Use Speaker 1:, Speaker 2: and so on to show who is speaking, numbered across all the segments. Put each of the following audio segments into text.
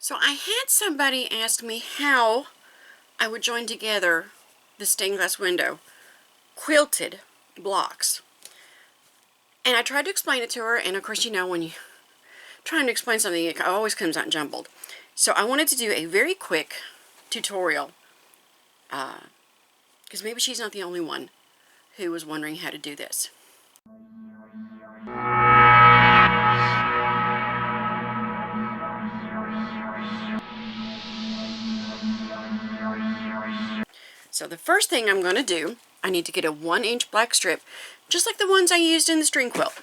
Speaker 1: So I had somebody ask me how I would join together the stained glass window quilted blocks. And I tried to explain it to her, and of course, you know, when you're trying to explain something, it always comes out jumbled. So I wanted to do a very quick tutorial, because maybe she's not the only one who was wondering how to do this. So the first thing I'm going to do, I need to get a 1-inch black strip, just like the ones I used in the string quilt.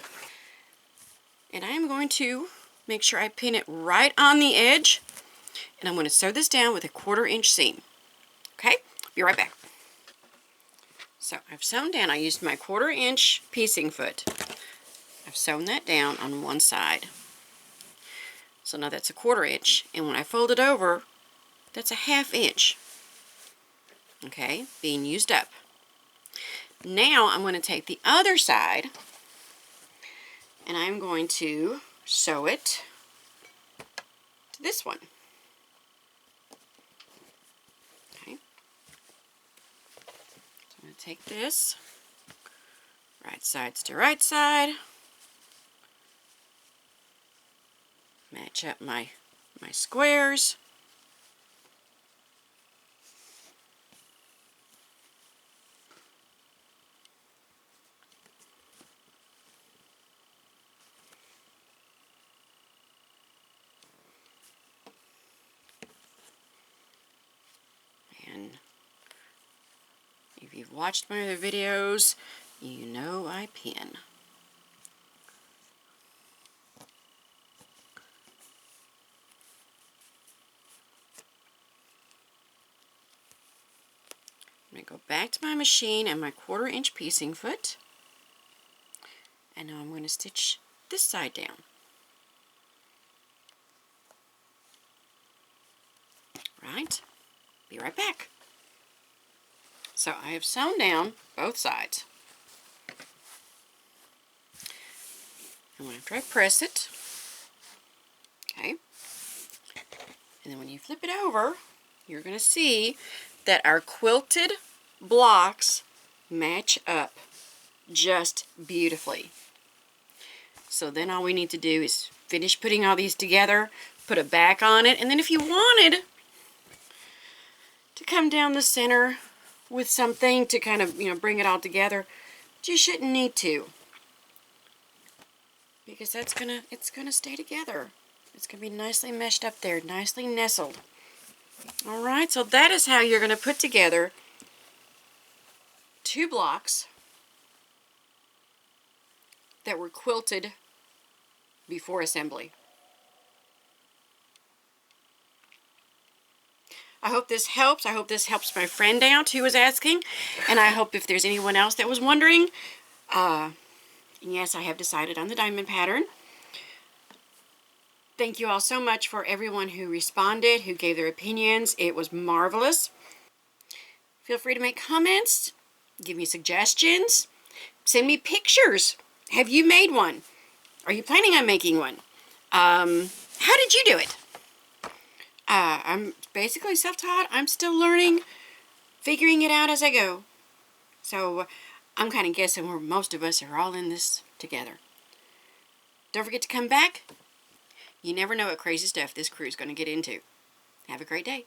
Speaker 1: And I am going to make sure I pin it right on the edge, and I'm going to sew this down with a 1/4-inch seam. Okay, be right back. So I've sewn down, I used my 1/4-inch piecing foot. I've sewn that down on one side. So now that's a 1/4 inch, and when I fold it over, that's a 1/2 inch. Okay, being used up. Now I'm going to take the other side, and I'm going to sew it to this one. Okay, so I'm going to take this, right sides to right side, match up my squares. And if you've watched my other videos, you know I pin. I'm going to go back to my machine and my 1/4-inch piecing foot. And now I'm going to stitch this side down. Right? Be right back. So I have sewn down both sides. And after I press it, okay, and then when you flip it over, you're going to see that our quilted blocks match up just beautifully. So then all we need to do is finish putting all these together, put a back on it, and then if you wanted to come down the center with something to kind of, you know, bring it all together, but you shouldn't need to, because it's gonna stay together. It's gonna be nicely meshed up there, nicely nestled. All right, so that is how you're gonna put together 2 blocks that were quilted before assembly. I hope this helps. I hope this helps my friend out who was asking, and I hope if there's anyone else that was wondering, and yes, I have decided on the diamond pattern. Thank you all so much for everyone who responded, who gave their opinions. It was marvelous. Feel free to make comments, give me suggestions, send me pictures. Have you made one? Are you planning on making one? How did you do it? I'm basically self-taught. I'm still learning, figuring it out as I go. So I'm kind of guessing where most of us are all in this together. Don't forget to come back. You never know what crazy stuff this crew is going to get into. Have a great day.